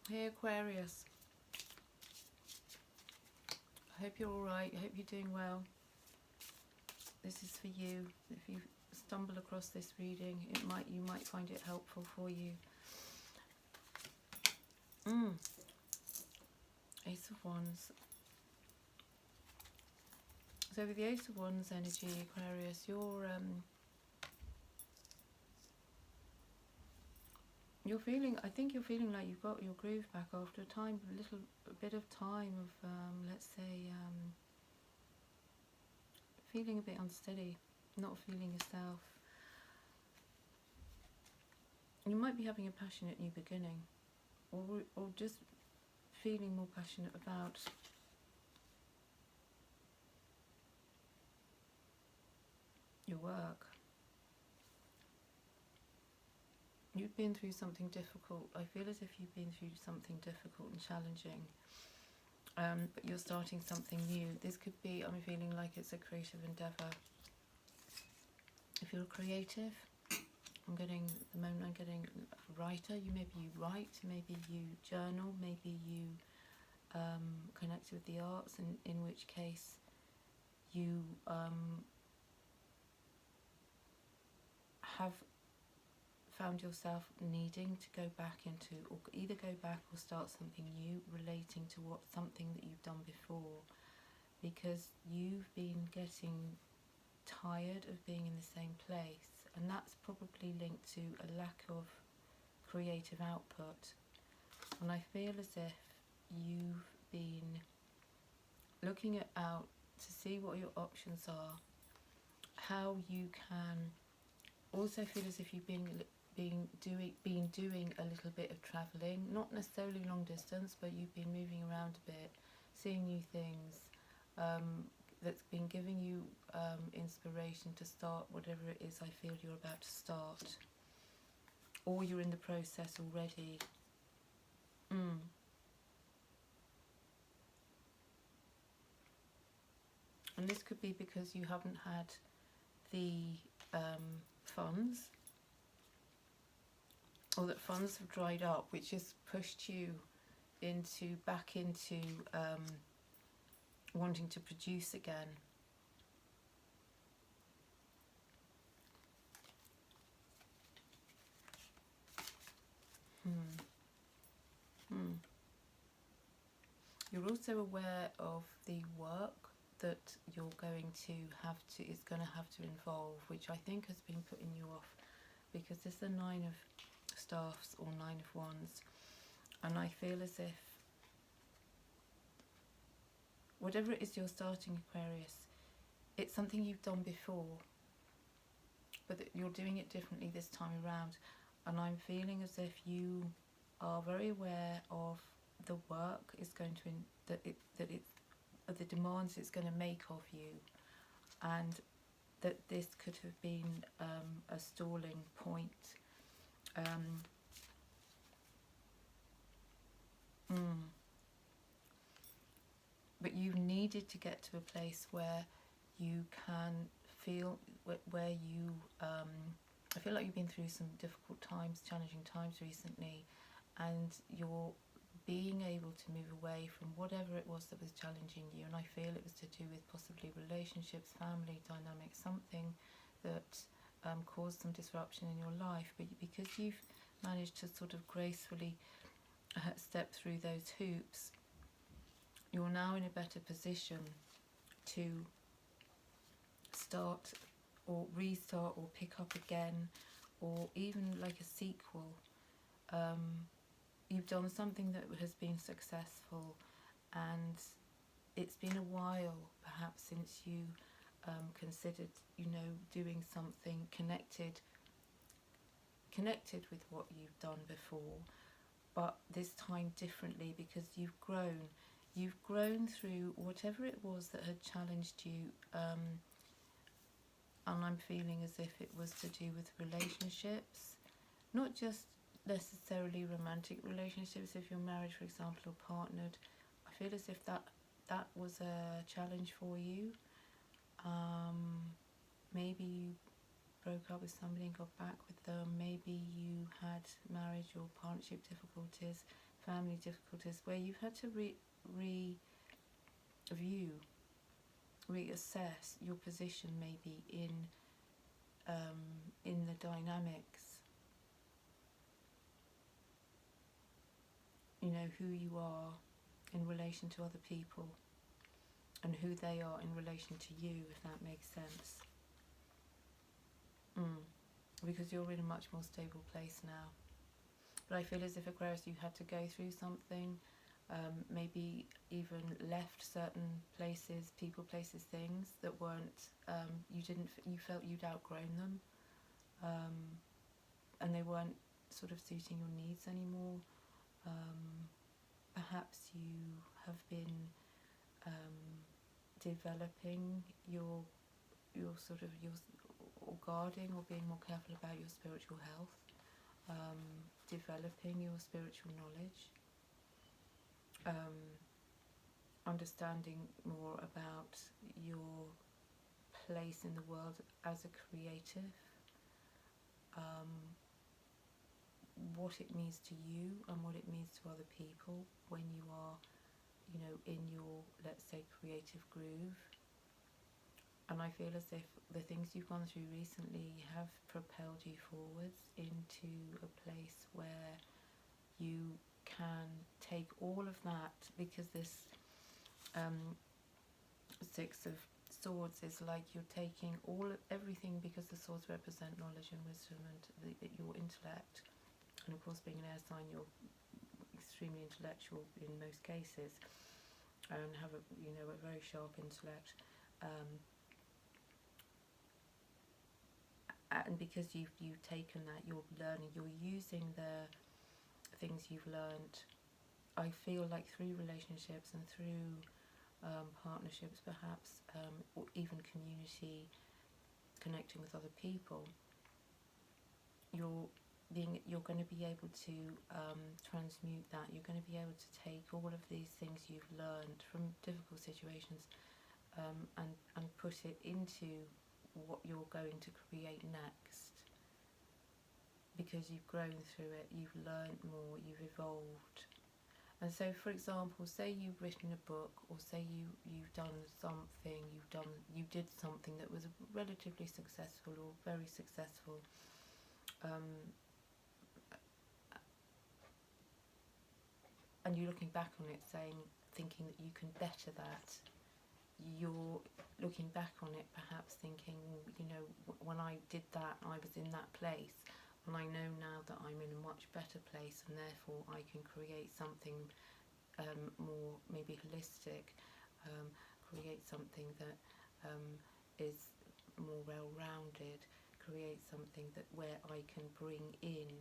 Hey Aquarius, I hope you're alright, I hope you're doing well. This is for you. If you stumble across this reading, you might find it helpful for you. Ace of Wands. So with the Ace of Wands energy, Aquarius, you're feeling, I think you're feeling like you've got your groove back after a bit of time of, let's say, feeling a bit unsteady, not feeling yourself. You might be having a passionate new beginning, or just feeling more passionate about your work. You've been through something difficult. I feel as if you've been through something difficult and challenging, but you're starting something new. This could be, I'm feeling like it's a creative endeavour. If you're a creative, I'm getting a writer. Maybe you write, maybe you journal, maybe you connect with the arts, and in which case you have found yourself needing to go back into, or either go back or start something new relating to something that you've done before, because you've been getting tired of being in the same place, and that's probably linked to a lack of creative output. And I feel as if you've been looking out to see what your options are, how you can also feel as if you've been doing a little bit of travelling, not necessarily long distance, but you've been moving around a bit, seeing new things, that's been giving you inspiration to start whatever it is I feel you're about to start, or you're in the process already. And this could be because you haven't had the funds, or that funds have dried up, which has pushed you back into wanting to produce again. You're also aware of the work that you're going to is going to have to involve, which I think has been putting you off, because this is the Nine of Staffs or Nine of Wands, and I feel as if whatever it is you're starting, Aquarius, it's something you've done before, but that you're doing it differently this time around. And I'm feeling as if you are very aware of the work is going to the demands it's going to make of you, and that this could have been a stalling point. But you've needed to get to a place where you can feel, where you I feel like you've been through some difficult times, challenging times recently, and you're being able to move away from whatever it was that was challenging you. And I feel it was to do with possibly relationships, family dynamics, something that caused some disruption in your life. But because you've managed to sort of gracefully step through those hoops, you're now in a better position to start or restart or pick up again, or even like a sequel. You've done something that has been successful, and it's been a while perhaps since you considered, doing something connected with what you've done before, but this time differently, because you've grown through whatever it was that had challenged you, and I'm feeling as if it was to do with relationships, not just necessarily romantic relationships. If you're married, for example, or partnered, I feel as if that was a challenge for you. Maybe you broke up with somebody and got back with them. Maybe you had marriage or partnership difficulties, family difficulties where you've had to review, reassess your position maybe in the dynamics, you know, who you are in relation to other people and who they are in relation to you, if that makes sense. Because you're in a much more stable place now. But I feel as if, Aquarius, you had to go through something, maybe even left certain places, people, places, things that weren't, you felt you'd outgrown them, and they weren't sort of suiting your needs anymore. Perhaps you have been developing your sort of your, or guarding or being more careful about your spiritual health, developing your spiritual knowledge, understanding more about your place in the world as a creative, what it means to you and what it means to other people when you are, you know, in your, let's say, creative groove. And I feel as if the things you've gone through recently have propelled you forwards into a place where you can take all of that, because this Six of Swords is like you're taking everything, because the swords represent knowledge and wisdom and your intellect. And of course, being an air sign, you're extremely intellectual in most cases, and have a very sharp intellect. And because you've taken that, you're learning, you're using the things you've learned. I feel like through relationships and through partnerships, perhaps, or even community, connecting with other people, you're going to be able to transmute that. You're going to be able to take all of these things you've learned from difficult situations, and put it into what you're going to create next, because you've grown through it, you've learned more, you've evolved. And so, for example, say you've written a book, or say you've done something, you did something that was relatively successful or very successful, and you're looking back on it thinking that you can better that. You're looking back on it perhaps thinking, when I did that, I was in that place, and I know now that I'm in a much better place, and therefore I can create something more maybe holistic, create something that is more well-rounded, create something that where I can bring in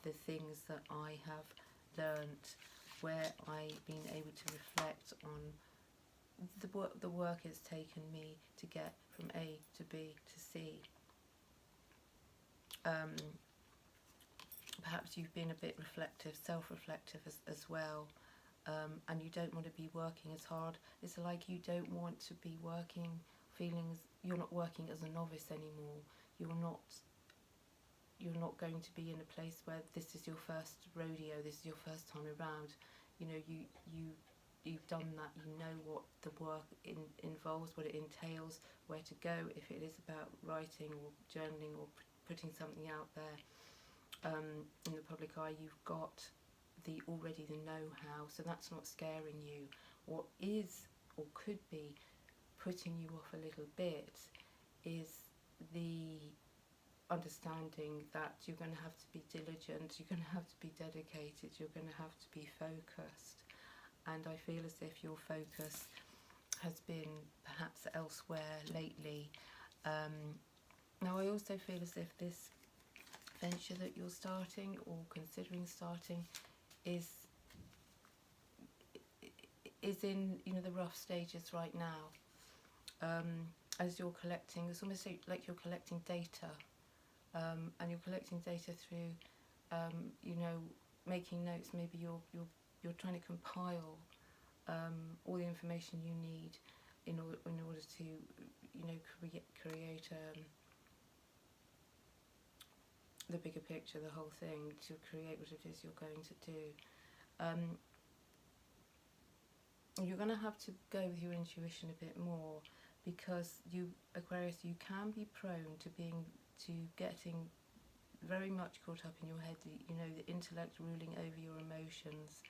the things that I have learnt, where I've been able to reflect on the work it's taken me to get from A to B to C. Perhaps you've been a bit reflective, self-reflective as well, and you don't want to be working as hard. It's like you don't want to be working, you're not working as a novice anymore. You're not going to be in a place where this is your first rodeo, this is your first time around. You've done that, you know what the work involves, what it entails, where to go if it is about writing or journaling or putting something out there in the public eye. You've got already the know-how, so that's not scaring you. What is or could be putting you off a little bit is the understanding that you're going to have to be diligent, you're going to have to be dedicated, you're going to have to be focused. And I feel as if your focus has been perhaps elsewhere lately. Now I also feel as if this venture that you're starting or considering starting is in the rough stages right now. As you're collecting, it's almost like you're collecting data, and you're collecting data through making notes. Maybe you're trying to compile all the information you need in order to create the bigger picture, the whole thing, to create what it is you're going to do. you're going to have to go with your intuition a bit more, because you, Aquarius, you can be prone to getting very much caught up in your head, you know, the intellect ruling over your emotions,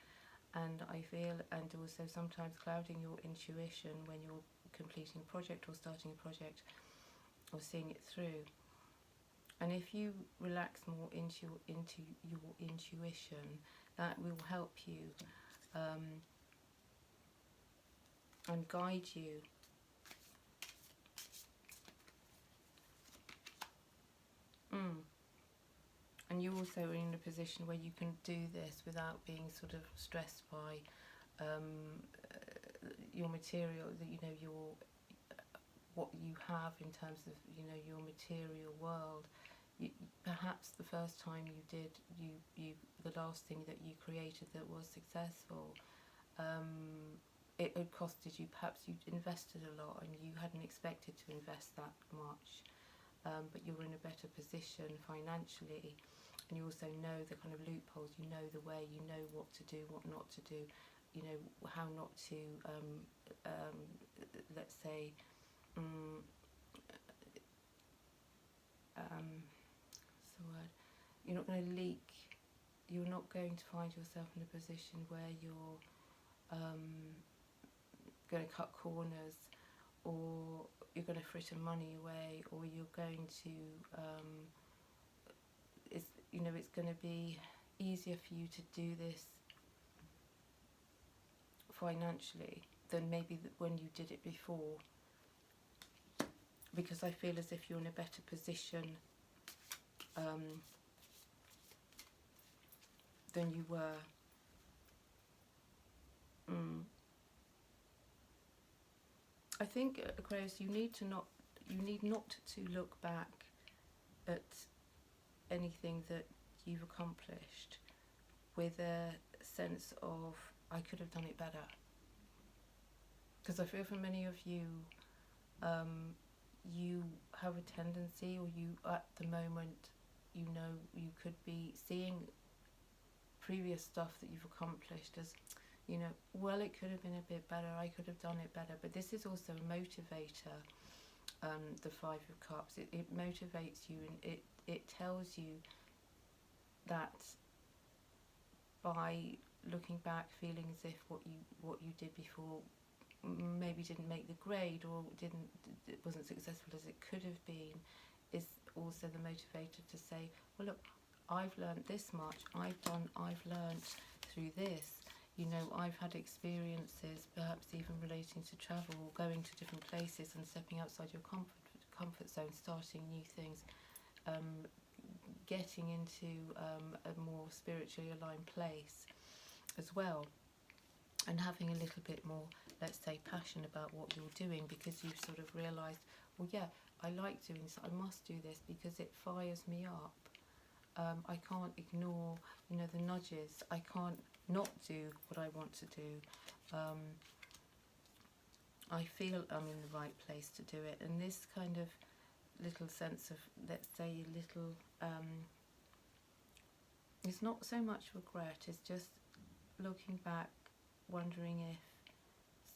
and I feel, and also sometimes clouding your intuition when you're completing a project or starting a project or seeing it through. And if you relax more into your intuition, that will help you and guide you. And you also are in a position where you can do this without being sort of stressed by your material, you know, your what you have in terms of, you know, your material world. Perhaps the first time you did, the last thing that you created that was successful, it had costed you, perhaps you invested a lot and you hadn't expected to invest that much, but you're in a better position financially, and you also know the kind of loopholes, you know the way, you know what to do, what not to do, you know how not to, let's say, what's the word? You're not going to leak. You're not going to find yourself in a position where you're going to cut corners, or you're going to fritter money away, or you're going to, it's going to be easier for you to do this financially than maybe when you did it before, because I feel as if you're in a better position than you were. I think, Aquarius, you need not to look back at anything that you've accomplished with a sense of, I could have done it better. Because I feel for many of you, you have a tendency, or you at the moment, you know, you could be seeing previous stuff that you've accomplished as, you know, well, it could have been a bit better, I could have done it better. But this is also a motivator, the Five of Cups. It motivates you, and it tells you that by looking back, feeling as if what you did before maybe didn't make the grade, or it wasn't successful as it could have been, is also the motivator to say, well, look, I've learned this much, I've learned through this, you know, I've had experiences, perhaps even relating to travel, or going to different places and stepping outside your comfort zone, starting new things, getting into a more spiritually aligned place as well, and having a little bit more, let's say, passion about what you're doing, because you've sort of realised, well, yeah, I like doing this, I must do this because it fires me up. I can't ignore, you know, the nudges. I can't not do what I want to do. I feel I'm in the right place to do it. And this kind of little sense of, let's say, a little, it's not so much regret, it's just looking back, wondering if,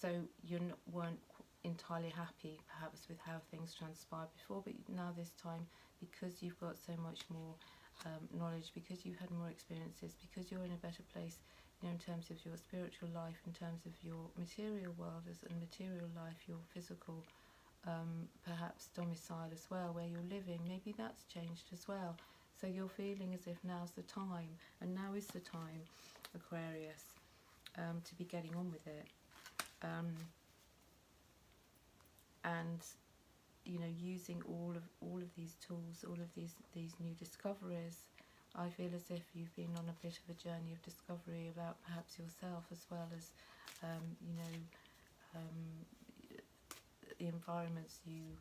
so you weren't entirely happy perhaps with how things transpired before, but now this time, because you've got so much more knowledge, because you've had more experiences, because you're in a better place, you know, in terms of your spiritual life, in terms of your material world and material life, your physical perhaps domicile as well, where you're living, maybe that's changed as well. So you're feeling as if now's the time, and now is the time, Aquarius, to be getting on with it, and you know, using all of these tools, all of these new discoveries. I feel as if you've been on a bit of a journey of discovery about perhaps yourself, as well as you know, the environments you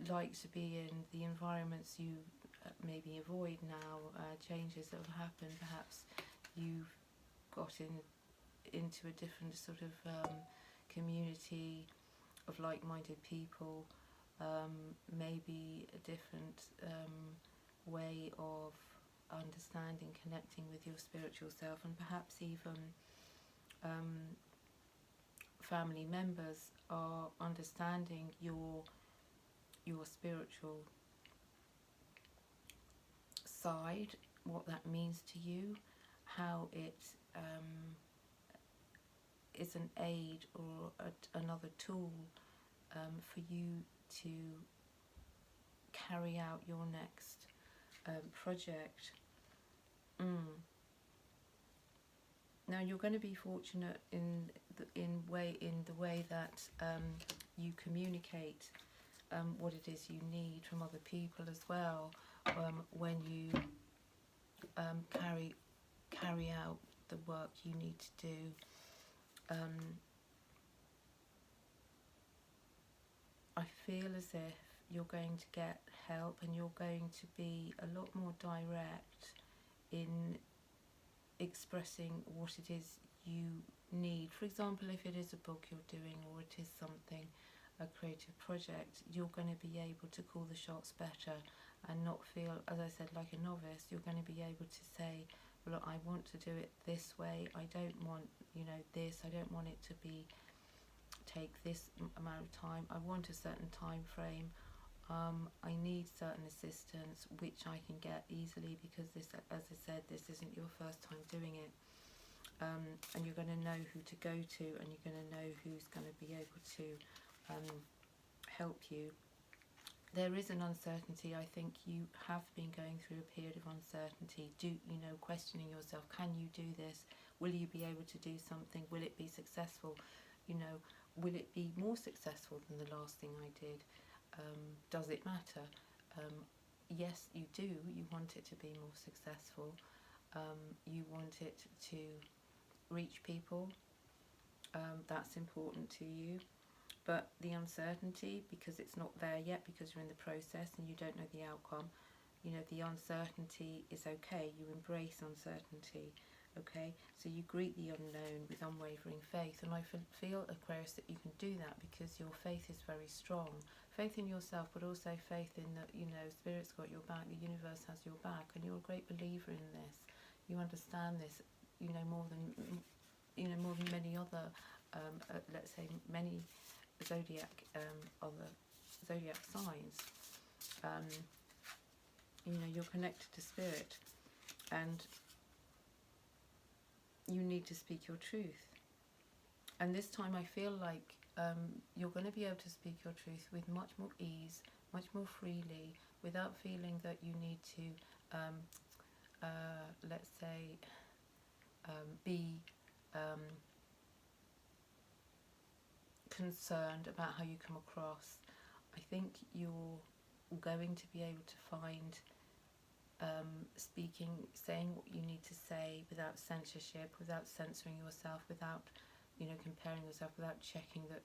like to be in, the environments you maybe avoid now, changes that have happened. Perhaps you've got into a different sort of community of like-minded people, maybe a different way of understanding, connecting with your spiritual self, and perhaps even family members are understanding your spiritual side, what that means to you, how it is an aid or another tool for you to carry out your next project. Now you're going to be fortunate in the way that you communicate what it is you need from other people as well, when you carry out the work you need to do. I feel as if you're going to get help, and you're going to be a lot more direct in expressing what it is you need. For example, if it is a book you're doing, or it is something, a creative project, you're going to be able to call the shots better and not feel, as I said, like a novice. You're going to be able to say, look, I want to do it this way, I don't want, this, I don't want it to be take this amount of time, I want a certain time frame, I need certain assistance, which I can get easily, because this, as I said, this isn't your first time doing it. And you're going to know who to go to, and you're going to know who's going to be able to help you. There is an uncertainty. I think you have been going through a period of uncertainty, questioning yourself, can you do this? Will you be able to do something? Will it be successful? Will it be more successful than the last thing I did? Does it matter? Yes, you do. You want it to be more successful. You want it to reach people. That's important to you. But the uncertainty, because it's not there yet, because you're in the process and you don't know the outcome, the uncertainty is okay. You embrace uncertainty, okay? So you greet the unknown with unwavering faith. And I feel, Aquarius, that you can do that because your faith is very strong. Faith in yourself, but also faith in that, Spirit's got your back, the universe has your back, and you're a great believer in this. You understand this, more than many other, let's say, many other zodiac signs. You're connected to Spirit, and you need to speak your truth. And this time I feel like you're going to be able to speak your truth with much more ease, much more freely, without feeling that you need to, let's say, be concerned about how you come across. I think you're going to be able to find saying what you need to say without censorship, without censoring yourself, without comparing yourself, without checking that,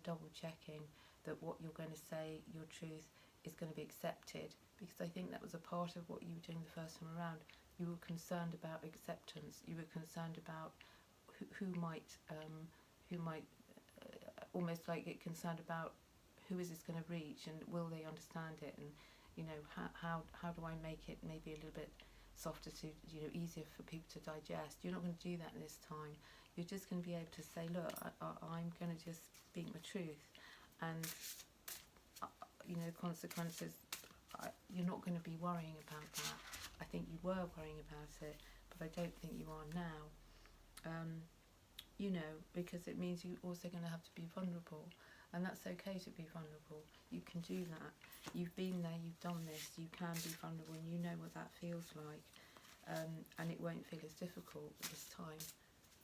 double checking that what you're going to say, your truth, is going to be accepted. Because I think that was a part of what you were doing the first time around. You were concerned about acceptance. You were concerned about who might almost like get concerned about who is this going to reach, and will they understand it, and how do I make it maybe a little bit softer to easier for people to digest. You're not going to do that this time. You're just going to be able to say, look, I'm going to just speak my truth, and consequences, you're not going to be worrying about that. I think you were worrying about it, but I don't think you are now. Because it means you're also going to have to be vulnerable, and that's okay to be vulnerable. You can do that. You've been there, you've done this, you can be vulnerable, and you know what that feels like, and it won't feel as difficult this time,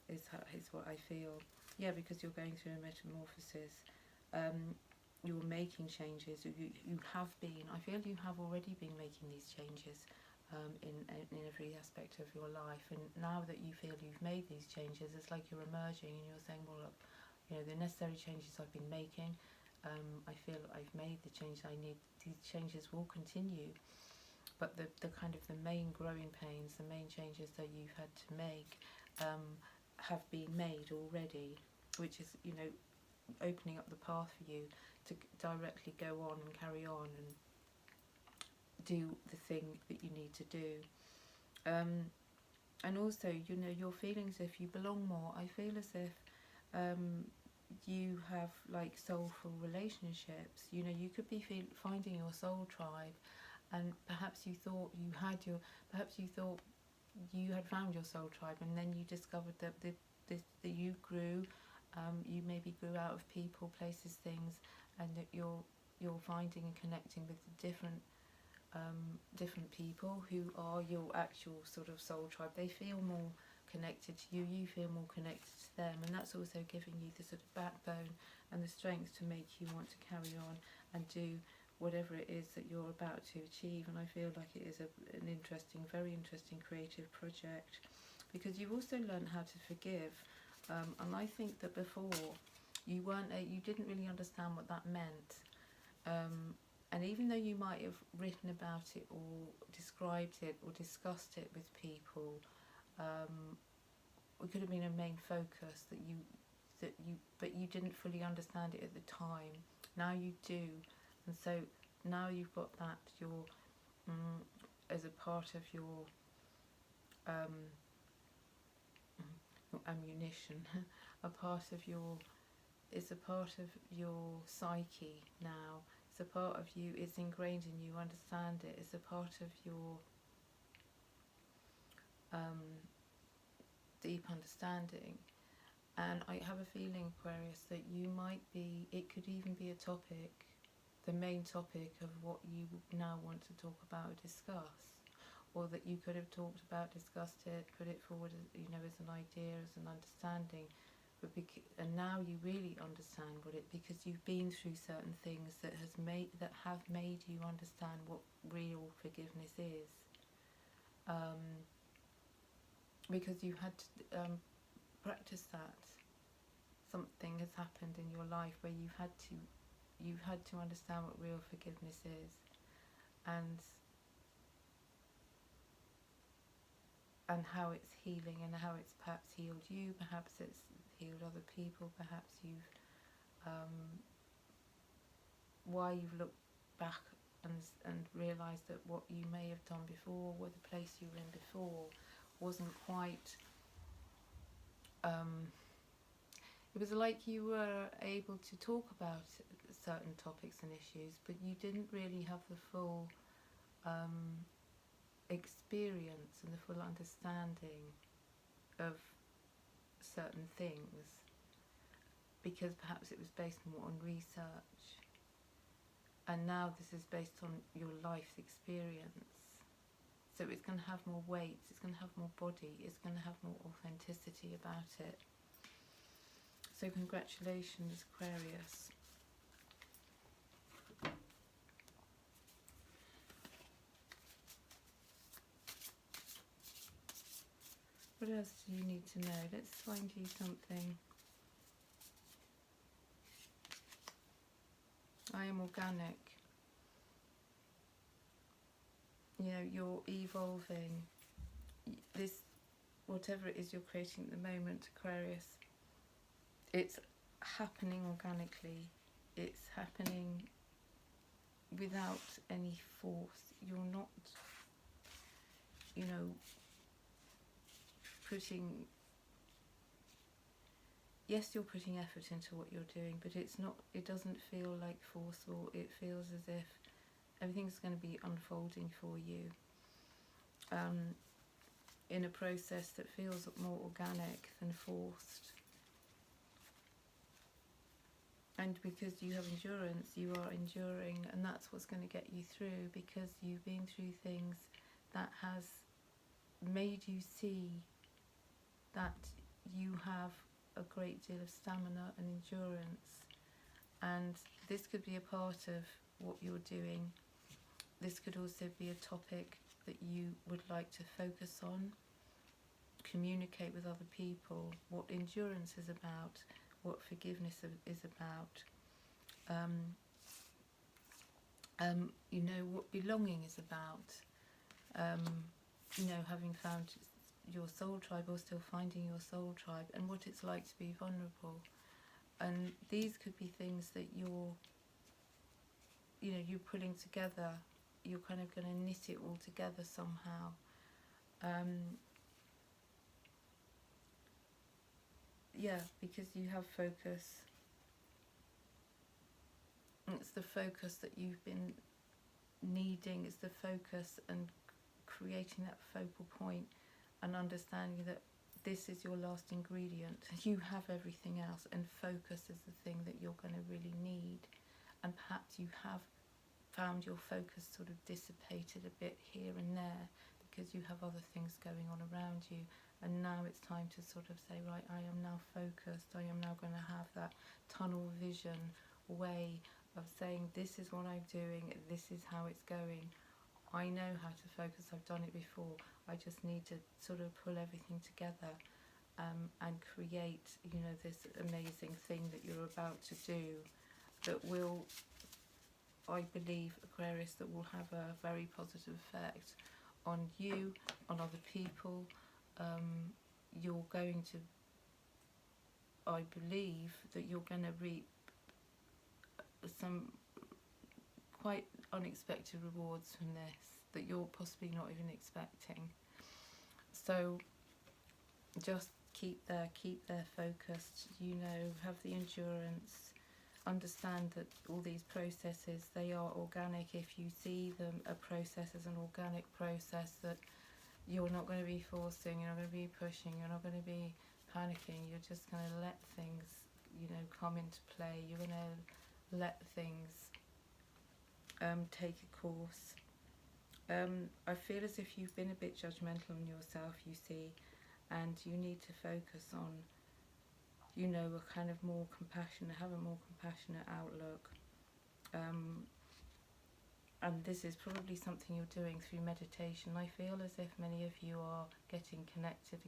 is what I feel. Yeah, because you're going through a metamorphosis. You're making changes. You have been. I feel you have already been making these changes in every aspect of your life. And now that you feel you've made these changes, it's like you're emerging and you're saying, well, look, the necessary changes I've been making, I feel I've made the change I need. These changes will continue, but the kind of the main growing pains, the main changes that you've had to make have been made already, which is, opening up the path for you to directly go on and carry on and do the thing that you need to do. And also, you know, your feelings if you belong more. I feel as if you have like soulful relationships. You know, you could be finding your soul tribe, and perhaps you thought you had found your soul tribe, and then you discovered that that you grew. You maybe grew out of people, places, things, and that you're finding and connecting with different people who are your actual sort of soul tribe. They feel more connected to you, you feel more connected to them, and that's also giving you the sort of backbone and the strength to make you want to carry on and do whatever it is that you're about to achieve. And I feel like it is an interesting, very interesting creative project, because you've also learned how to forgive, and I think that before you didn't really understand what that meant. And even though you might have written about it or described it or discussed it with people, it could have been a main focus but you didn't fully understand it at the time. Now you do, and so now you've got that as a part of your ammunition, it's a part of your psyche now. It's a part of you, it's ingrained in you, understand it. It's a part of your deep understanding. And I have a feeling, Aquarius, that it could even be a topic, the main topic of what you now want to talk about or discuss. Or that you could have talked about, discussed it, put it forward, as an idea, as an understanding. And now you really understand because you've been through certain things that have made you understand what real forgiveness is. Because you've had to practice that. Something has happened in your life where you've had to understand what real forgiveness is, and how it's healing, and how it's perhaps healed you, perhaps it's healed other people, perhaps why you've looked back and realised that what you may have done before, or the place you were in before, wasn't quite, it was like you were able to talk about certain topics and issues, but you didn't really have the full experience and the full understanding of certain things, because perhaps it was based more on research, and now this is based on your life's experience. So it's going to have more weight, it's going to have more body, it's going to have more authenticity about it. So congratulations, Aquarius. What else do you need to know? Let's find you something. I am organic. You know, you're evolving. This, whatever it is you're creating at the moment, Aquarius, it's happening organically. It's happening without any force. You're not, you're putting effort into what you're doing, but it doesn't feel like forceful. It feels as if everything's going to be unfolding for you in a process that feels more organic than forced. And because you have endurance, you are enduring, and that's what's going to get you through, because you've been through things that has made you see that you have a great deal of stamina and endurance. And this could be a part of what you're doing. This could also be a topic that you would like to focus on, communicate with other people, what endurance is about, what forgiveness is about, what belonging is about, having found your soul tribe, or still finding your soul tribe, and what it's like to be vulnerable. And these could be things that you're pulling together. You're kind of going to knit it all together somehow. Yeah, because you have focus. It's the focus that you've been needing. It's the focus and creating that focal point and understanding that this is your last ingredient. You have everything else, and focus is the thing that you're going to really need. And perhaps you have found your focus sort of dissipated a bit here and there because you have other things going on around you, and now it's time to sort of say, right, I am now focused. I am now going to have that tunnel vision way of saying, this is what I'm doing, this is how it's going. I know how to focus, I've done it before. I just need to sort of pull everything together and create, you know, this amazing thing that you're about to do that will, I believe, Aquarius, that will have a very positive effect on you, on other people. You're going to, I believe, that you're going to reap some quite unexpected rewards from this that you're possibly not even expecting. So just keep there focused, you know, have the endurance, understand that all these processes, they are organic. If you see them, a process as an organic process, that you're not going to be forcing, you're not going to be pushing, you're not going to be panicking, you're just going to let things, you know, come into play. You're going to let things take a course. I feel as if you've been a bit judgmental on yourself, you see, and you need to focus on, you know, a kind of more compassionate, have a more compassionate outlook. And this is probably something you're doing through meditation. I feel as if many of you are getting connected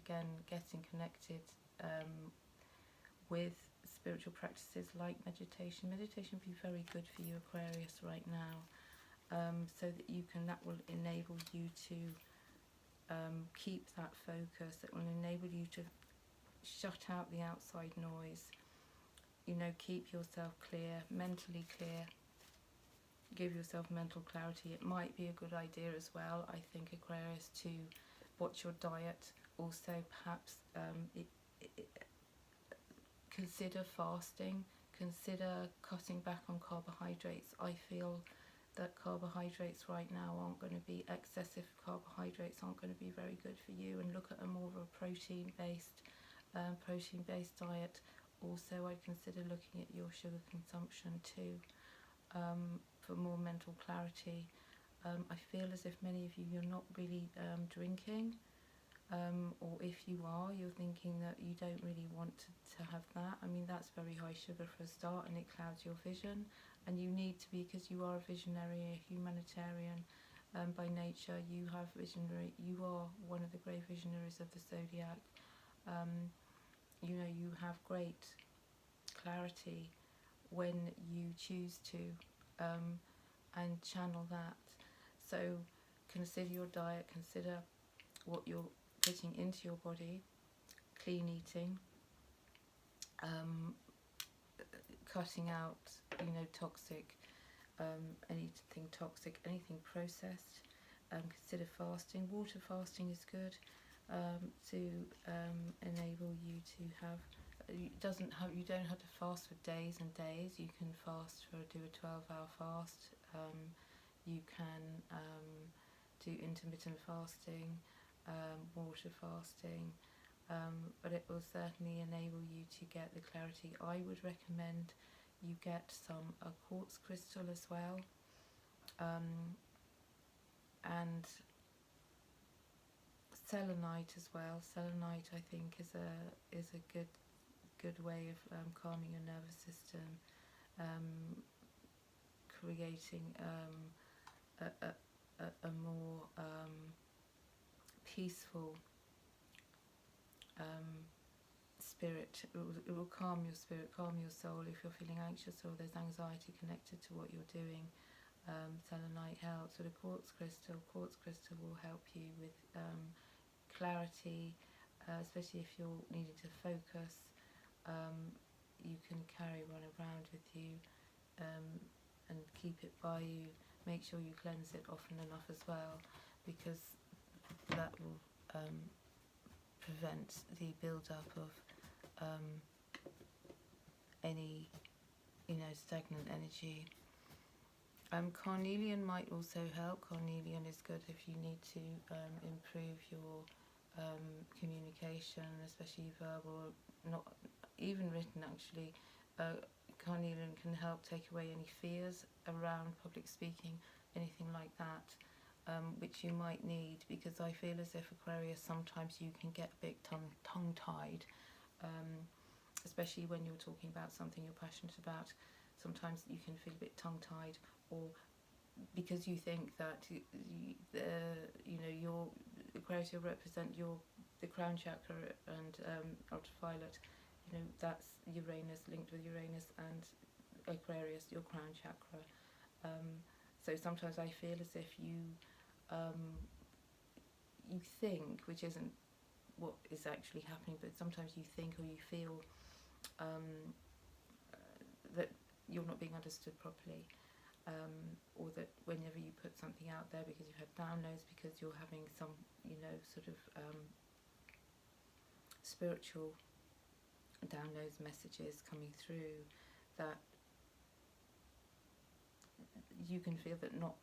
with spiritual practices like meditation. Meditation would be very good for you, Aquarius, right now, so that that will enable you to keep that focus. It will enable you to shut out the outside noise, you know, keep yourself clear, mentally clear, give yourself mental clarity. It might be a good idea as well, I think, Aquarius, to watch your diet. Also, perhaps consider fasting, consider cutting back on carbohydrates. I feel that carbohydrates right now aren't going to be, excessive carbohydrates aren't going to be very good for you, and look at a more of a protein-based diet. Also, I'd consider looking at your sugar consumption too, for more mental clarity. I feel as if many of you, you're not really drinking, or if you are, you're thinking that you don't really want to have that. I mean, that's very high sugar for a start, and it clouds your vision, and you need to be, because you are a visionary, a humanitarian by nature. You are one of the great visionaries of the zodiac. You know, you have great clarity when you choose to, and channel that. So consider your diet, consider what you're putting into your body, clean eating, cutting out, you know, toxic, anything toxic, anything processed. Consider fasting. Water fasting is good, to enable you to have. You don't have to fast for days and days. You can do a 12-hour fast. You can do intermittent fasting, water fasting, but it will certainly enable you to get the clarity. I would recommend you get a quartz crystal as well, and selenite as well. Selenite, I think, is a good way of calming your nervous system, creating a more peaceful spirit. It will calm your spirit, calm your soul. If you're feeling anxious or there's anxiety connected to what you're doing, selenite helps. So the quartz crystal will help you with clarity, especially if you're needing to focus. You can carry one around with you, and keep it by you. Make sure you cleanse it often enough as well, because that will prevent the build-up of any, stagnant energy. Carnelian might also help. Carnelian is good if you need to improve your communication, especially verbal, not even written actually. Carnelian can help take away any fears around public speaking, anything like that, which you might need, because I feel as if Aquarius, sometimes you can get a bit tongue-tied, especially when you're talking about something you're passionate about. Sometimes you can feel a bit tongue-tied, or because you think that your Aquarius will represent the crown chakra and ultraviolet. That's Uranus, linked with Uranus and Aquarius, your crown chakra. So sometimes I feel as if you think, which isn't what is actually happening, but sometimes you think or you feel that you're not being understood properly, or that whenever you put something out there, because you've had downloads, because you're having some, sort of spiritual downloads, messages coming through, that you can feel that not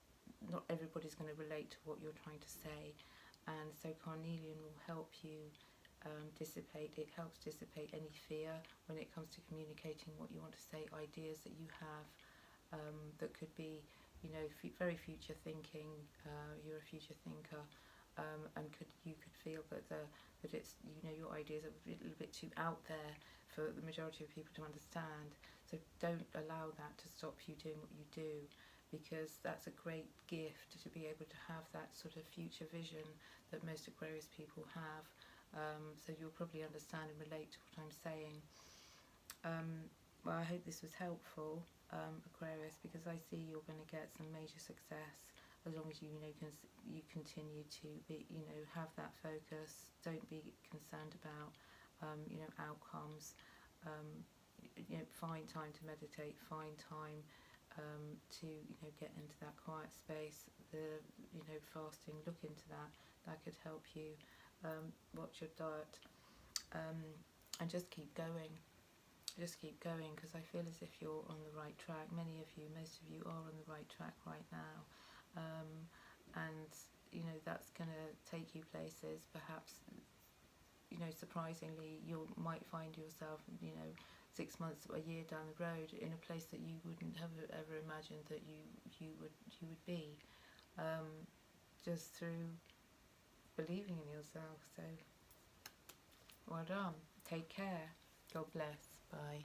everybody's going to relate to what you're trying to say, and so Carnelian will help you dissipate. It helps dissipate any fear when it comes to communicating what you want to say, ideas that you have that could be, very future thinking. You're a future thinker, and you could feel that it's, your ideas are a little bit too out there for the majority of people to understand. So don't allow that to stop you doing what you do, because that's a great gift to be able to have that sort of future vision that most Aquarius people have. So you'll probably understand and relate to what I'm saying. Well, I hope this was helpful, Aquarius, because I see you're going to get some major success as long as you continue to be, have that focus. Don't be concerned about outcomes. Find time to meditate. Find time to get into that quiet space. The fasting. Look into that. That could help you. Watch your diet, and just keep going. Just keep going, because I feel as if you're on the right track. Most of you are on the right track right now, and that's going to take you places. Perhaps surprisingly, you might find yourself 6 months or a year down the road in a place that you wouldn't have ever imagined that you would be, just through believing in yourself. So well done. Take care. God bless. Bye.